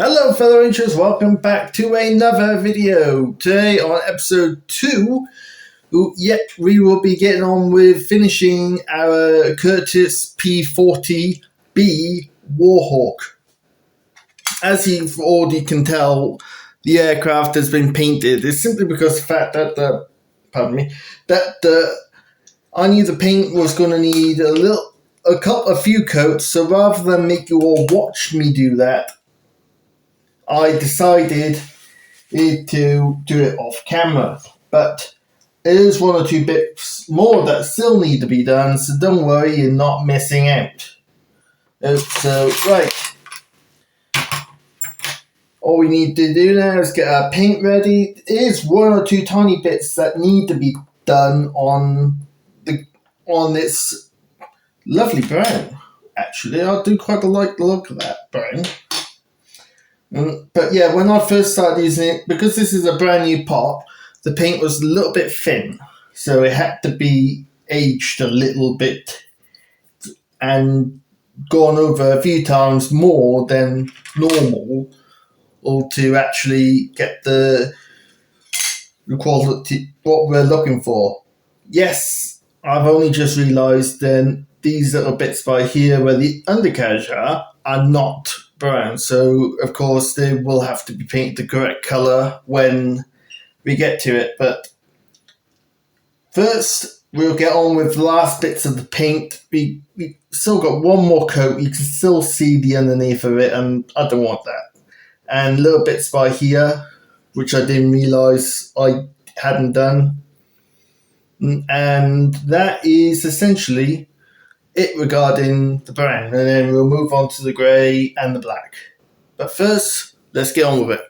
Hello fellow rangers, welcome back to another video. Today on episode 2, we will be getting on with finishing our Curtis p40B Warhawk. As you already can tell, the aircraft has been painted. It's simply because of the fact that I knew the paint was going to need a few coats, so rather than make you all watch me do that, I decided to do it off camera, but there is one or two bits more that still need to be done, so don't worry, you're not missing out. Right, all we need to do now is get our paint ready. There is one or two tiny bits that need to be done on this lovely brown. Actually, I do quite like the look of that brown. But yeah, when I first started using it, because this is a brand new pot, the paint was a little bit thin, so it had to be aged a little bit and gone over a few times more than normal, or to actually get the quality what we're looking for. Yes, I've only just realised then these little bits by here where the undercarriage are not brown, so of course they will have to be painted the correct colour when we get to it. But first we'll get on with the last bits of the paint. We still got one more coat. You can still see the underneath of it, and I don't want that. And little bits by here which I didn't realise I hadn't done, and that is essentially it regarding the brown, and then we'll move on to the grey and the black. But first, let's get on with it.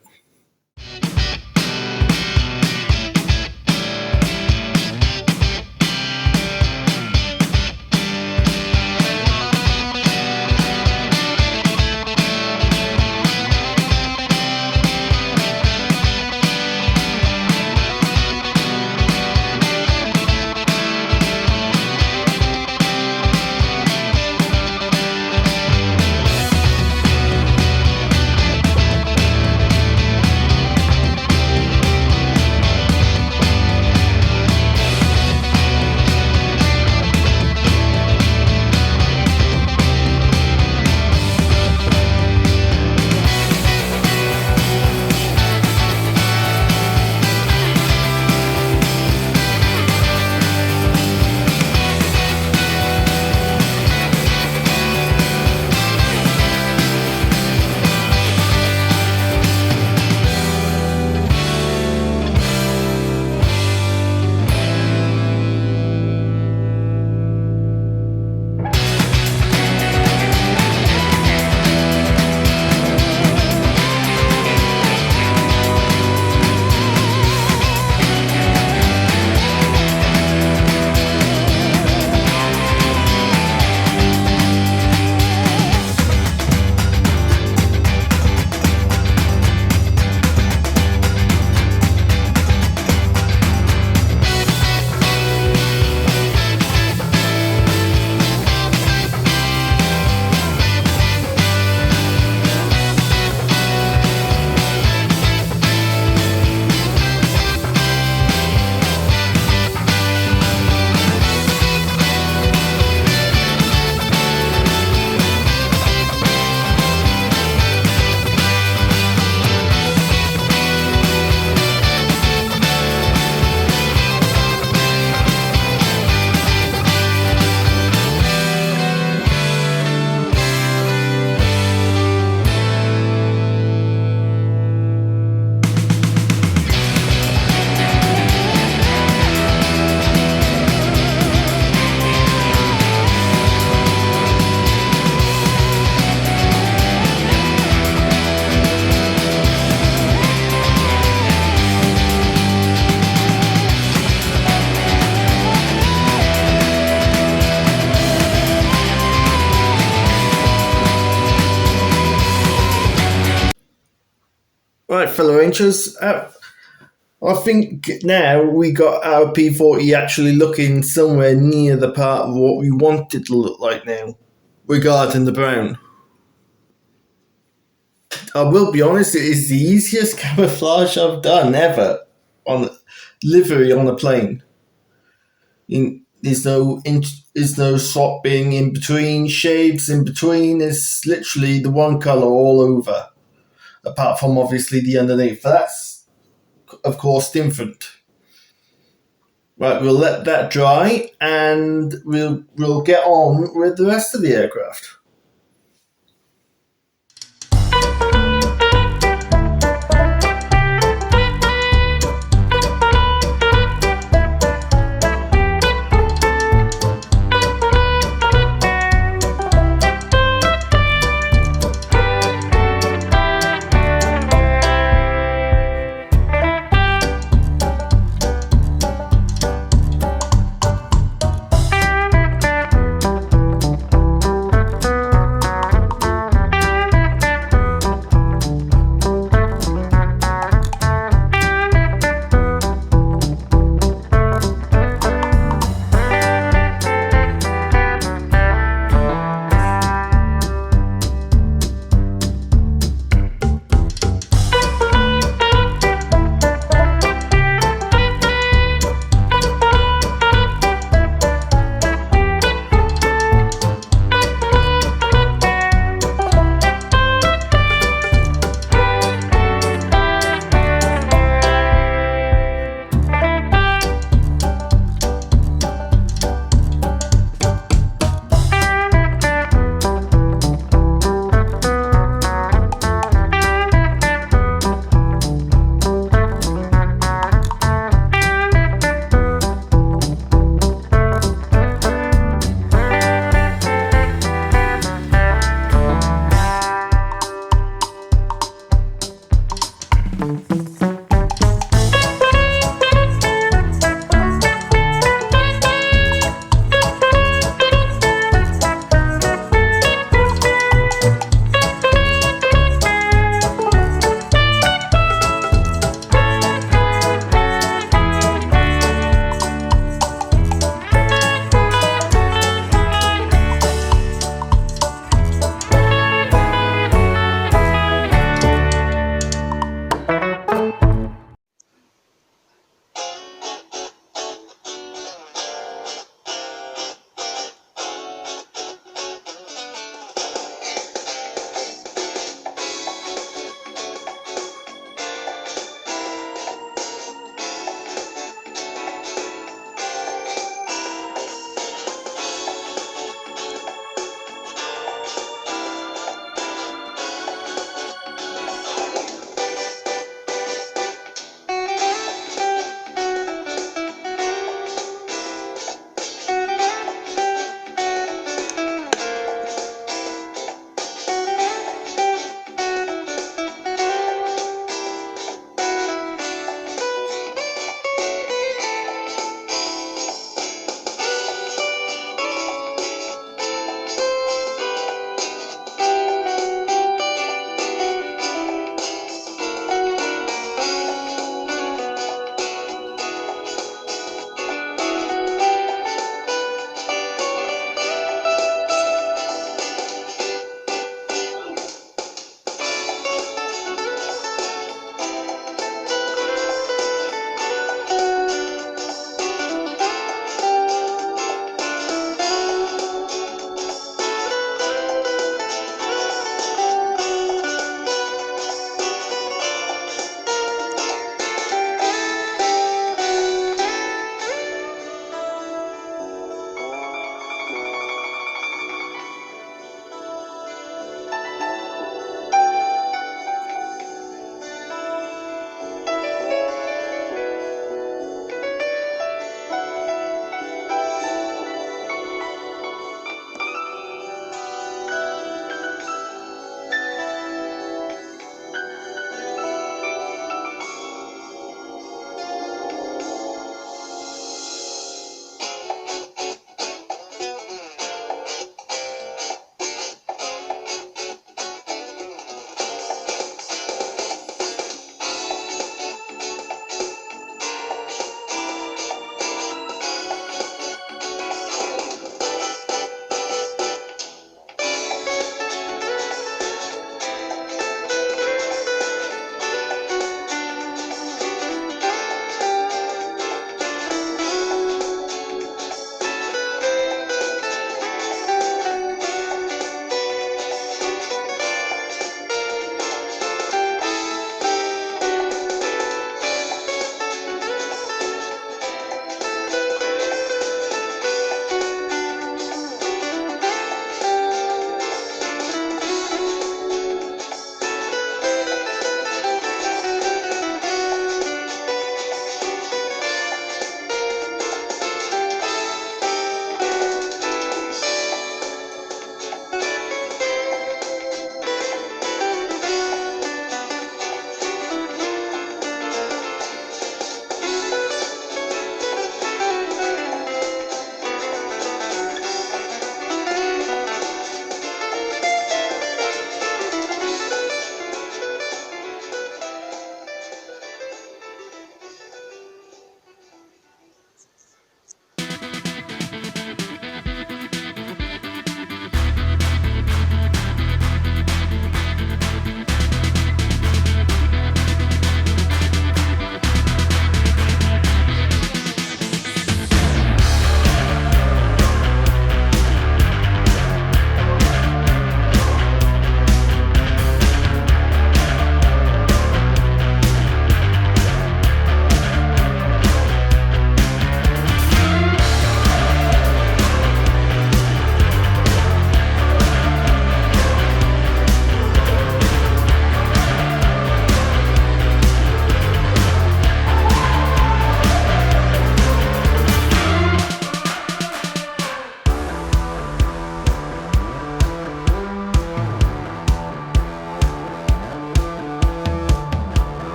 Right, fellow Rangers, I think now we got our P40 actually looking somewhere near the part of what we want it to look like now, regarding the brown. I will be honest, it is the easiest camouflage I've done ever on livery on a plane. There's no swapping in between, shades in between. It's literally the one color all over, apart from obviously the underneath. But that's, of course, different. Right, we'll let that dry, and we'll get on with the rest of the aircraft.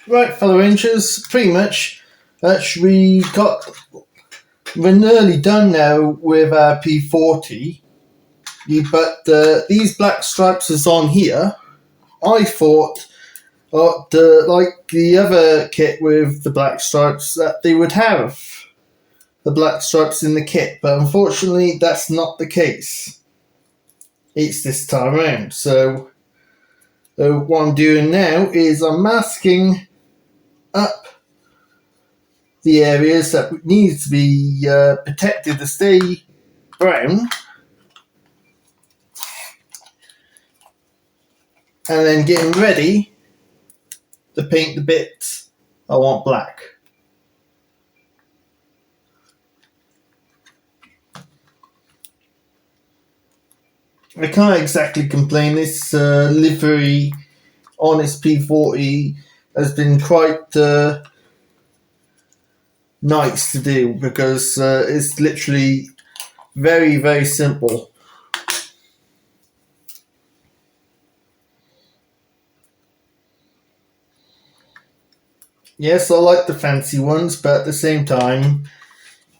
Right, fellow Rangers, pretty much we're nearly done now with our P40, but these black stripes is on here. I thought, like the other kit with the black stripes, that they would have the black stripes in the kit, but unfortunately that's not the case. It's this time around. So what I'm doing now is I'm masking up the areas that need to be protected to stay brown, and then getting ready to paint the bits I want black. I can't exactly complain. This livery on this P40 has been quite nice to do because it's literally very, very simple. Yes, I like the fancy ones, but at the same time,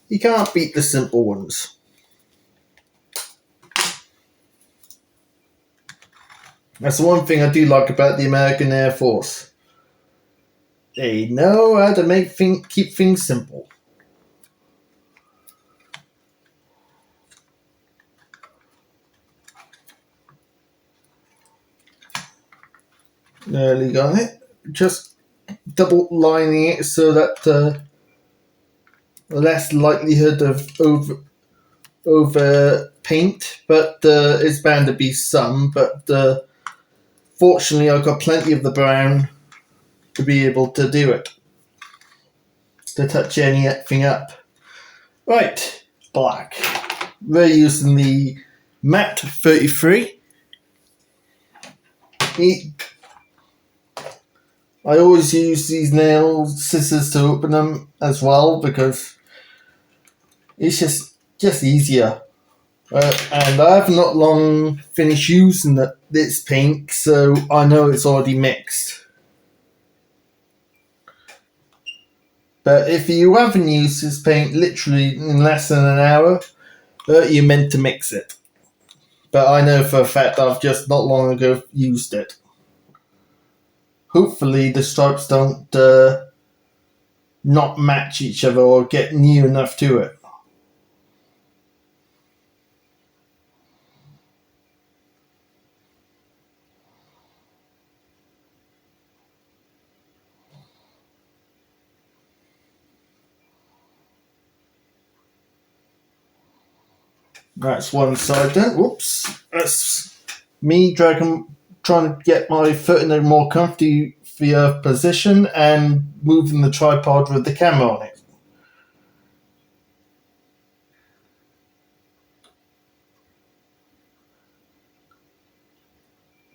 you can't beat the simple ones. That's the one thing I do like about the American Air Force. They know how to keep things simple. Nearly got it. Just double lining it so that less likelihood of over paint, but it's bound to be some. But fortunately, I've got plenty of the brown to be able to do it, to touch anything up. Right, black. We're using the matte 33. I always use these nail scissors to open them as well because it's just easier. And I have not long finished using this paint, so I know it's already mixed. But if you haven't used this paint literally in less than an hour, you're meant to mix it. But I know for a fact I've just not long ago used it. Hopefully the stripes don't not match each other or get near enough to it. That's one side done. Whoops. That's me trying to get my foot in a more comfy position and moving the tripod with the camera on it.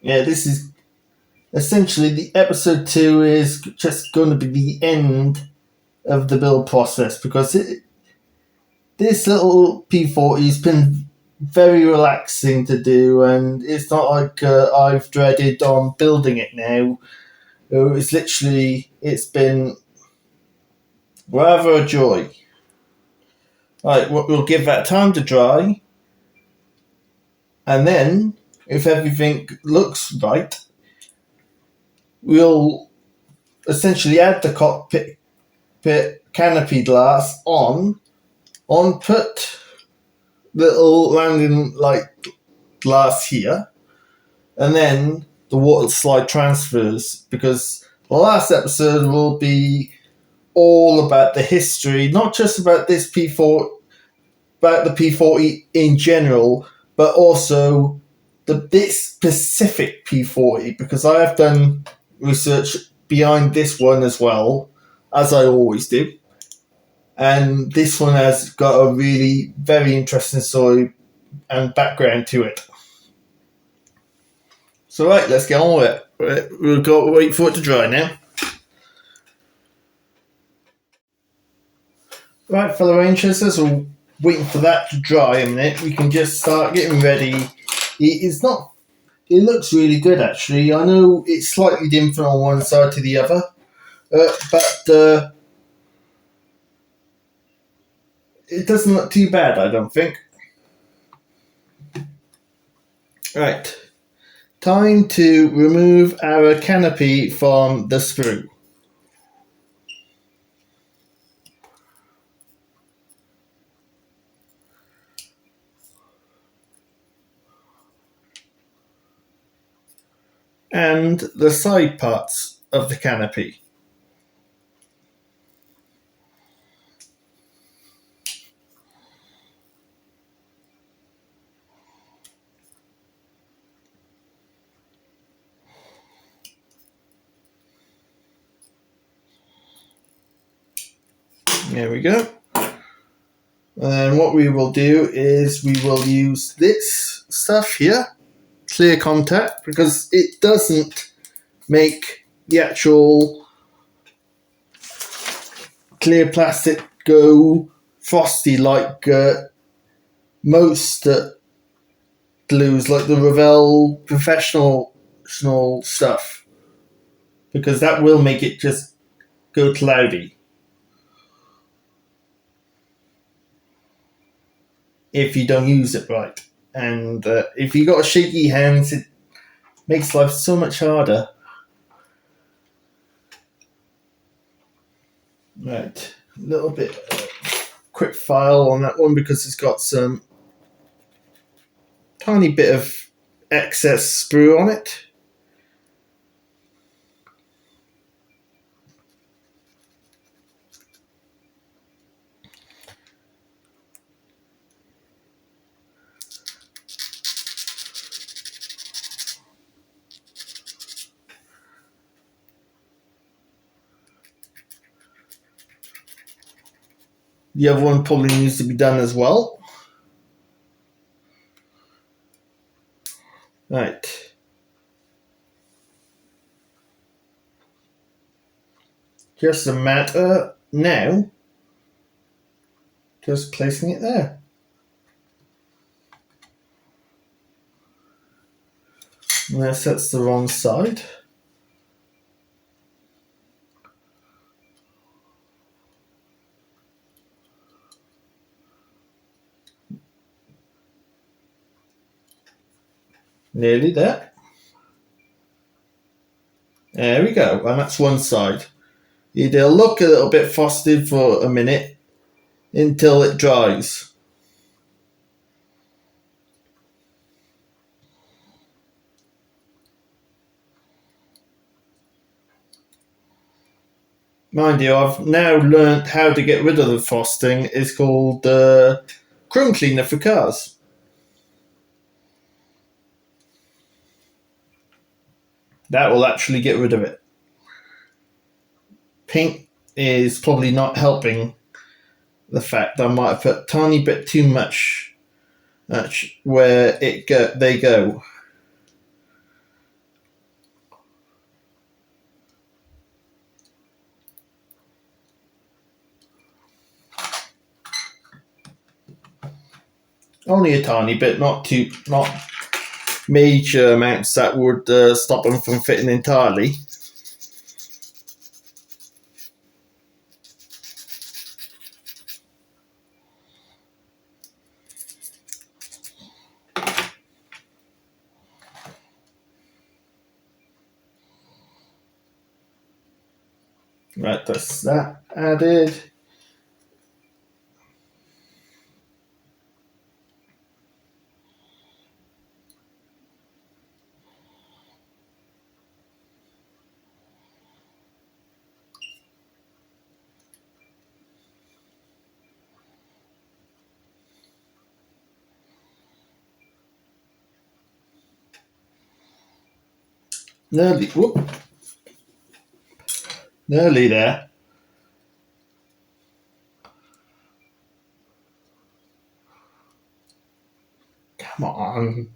Yeah, this is essentially the episode 2 is just going to be the end of the build process because this little P40 has been very relaxing to do, and it's not like I've dreaded on building it now. It's been rather a joy. Right, we'll give that time to dry, and then if everything looks right, we'll essentially add the cockpit canopy glass on, put little landing light glass here, and then the water slide transfers, because the last episode will be all about the history, not just about this P4, about the P40 in general, but also this specific P40, because I have done research behind this one as well, as I always do. And this one has got a really very interesting story and background to it. So right, let's get on with it. We've got to wait for it to dry now. Right, fellow Rangers, as we're waiting for that to dry a minute, we can just start getting ready. It looks really good actually. I know it's slightly different on one side to the other. but it doesn't look too bad, I don't think. Right. Time to remove our canopy from the sprue. And the side parts of the canopy. There we go. And what we will do is we will use this stuff here, clear contact, because it doesn't make the actual clear plastic go frosty like most glues, like the Revell professional stuff, because that will make it just go cloudy if you don't use it right. And if you got shaky hands, it makes life so much harder. Right, a little bit quick file on that one because it's got some tiny bit of excess sprue on it. The other one probably needs to be done as well. Right. Just a matter now, just placing it there. Unless that's the wrong side. Nearly there. There we go, and that's one side. It'll look a little bit frosted for a minute until it dries. Mind you, I've now learnt how to get rid of the frosting. It's called chrome cleaner for cars. That will actually get rid of it. Paint is probably not helping the fact that I might have put a tiny bit too much where they go. Only a tiny bit, not major amounts that would stop them from fitting entirely. Right, that's that added. Nearly there. Come on.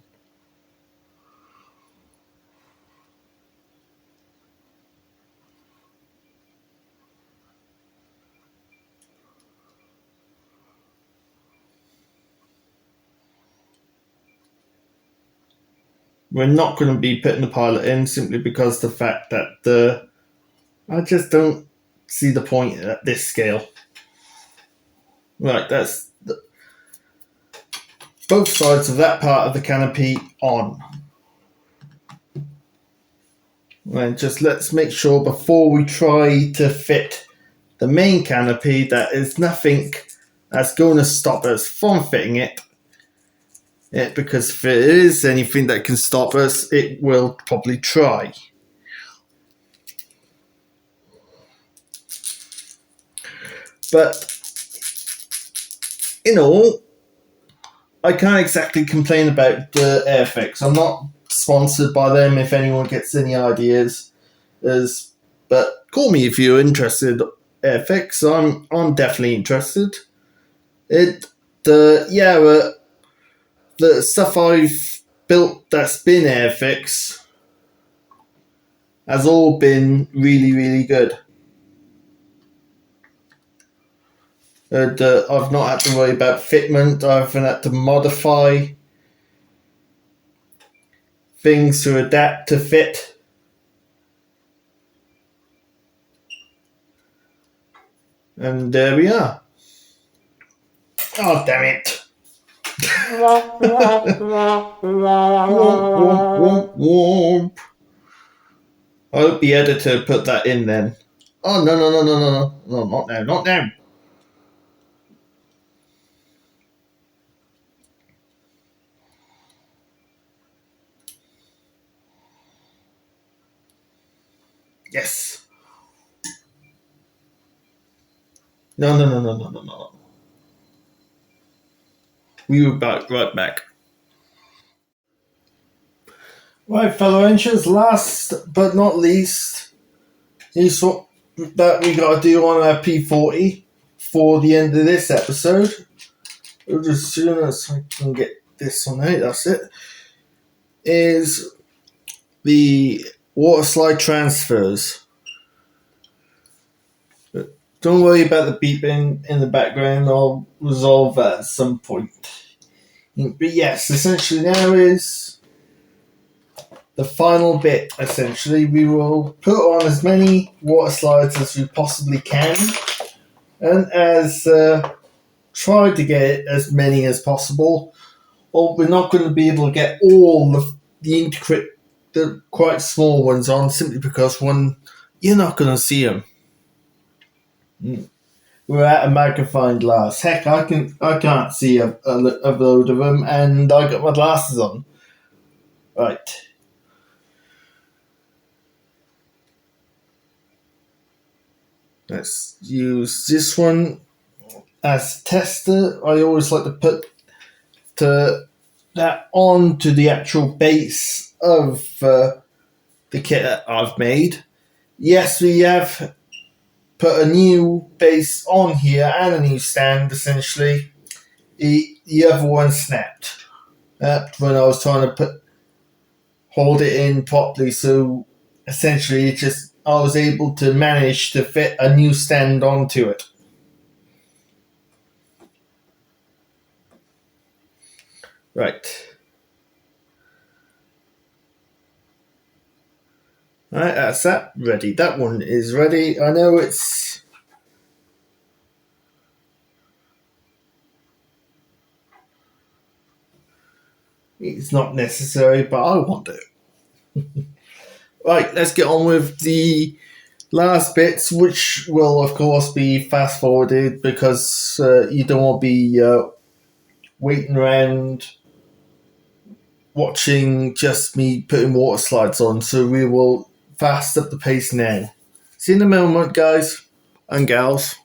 We're not going to be putting the pilot in simply because the fact that I just don't see the point at this scale. Right, that's both sides of that part of the canopy on. And just let's make sure before we try to fit the main canopy that there's nothing that's going to stop us from fitting it. Because if there is anything that can stop us, it will probably try. But in all, I can't exactly complain about the Airfix. I'm not sponsored by them. If anyone gets any ideas, but call me if you're interested. Airfix, I'm definitely interested. The stuff I've built that's been Airfix has all been really, really good. And I've not had to worry about fitment. I haven't had to modify things to adapt to fit. And there we are. Oh, damn it. Womp, womp, womp. I hope the editor put that in then. Oh, no, not now, not now. Yes. No. We were right back. Right, fellow engines, last but not least, is what that we got to do on our P40 for the end of this episode. As soon as I can get this one out, that's it. Is the water slide transfers. Don't worry about the beeping in the background. I'll resolve that at some point. But yes, essentially now is the final bit. Essentially, we will put on as many water slides as we possibly can, and try to get as many as possible. Or we're not going to be able to get all the intricate, the quite small ones on, simply because you're not going to see them. We're at a magnifying glass. Heck, I can't see a load of them, and I got my glasses on. Right. Let's use this one as a tester. I always like to put that onto the actual base of the kit that I've made. Yes, we have put a new base on here and a new stand, essentially. The other one snapped when I was trying to hold it in properly, so essentially I was able to manage to fit a new stand onto it. Right. Alright, that's that ready. That one is ready. I know it's not necessary, but I want it. Right, let's get on with the last bits, which will of course be fast forwarded because you don't want to be waiting around watching just me putting water slides on, so we will fast up the pace now. See you in a moment, guys and gals.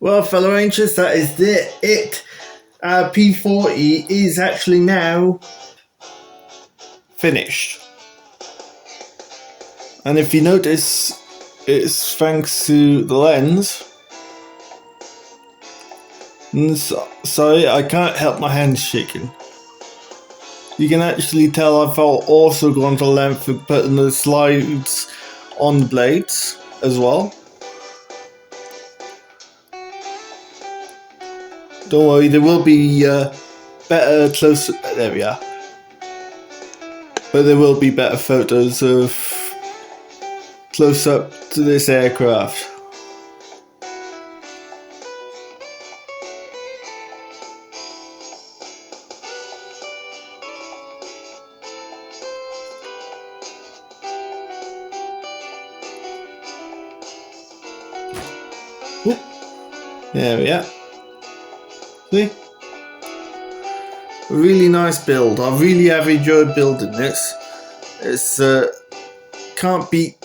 Well, fellow Rangers, that is it. P40 is actually now finished. And if you notice, it's thanks to the lens. Sorry, I can't help my hands shaking. You can actually tell I've also gone to length of putting the slides on the blades as well. Don't worry, there will be better close. There we are. But there will be better photos of close up to this aircraft. There we are. See? A really nice build. I really have enjoyed building this. It's can't beat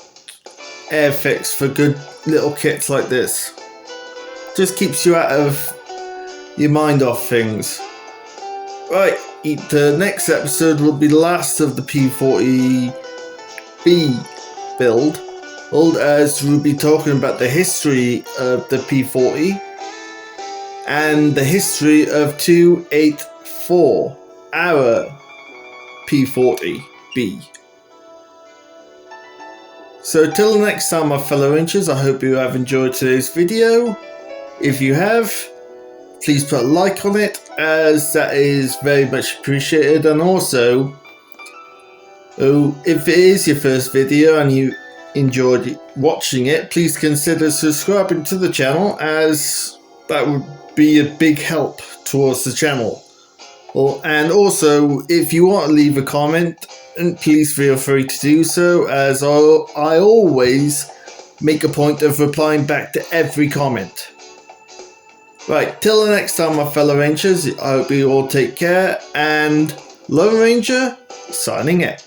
Airfix for good little kits like this. Just keeps you out of your mind off things. Right, the next episode will be the last of the p40B build, as we'll be talking about the history of the p40 and the history of 284, our p40B. So till the next time, my fellow Rangers, I hope you have enjoyed today's video. If you have, please put a like on it, as that is very much appreciated. And also, if it is your first video and you enjoyed watching it, please consider subscribing to the channel, as that would be a big help towards the channel. Well, and also, if you want to leave a comment, please feel free to do so, as I always make a point of replying back to every comment. Right, till the next time, my fellow Rangers, I hope you all take care, and Lone Ranger, signing out.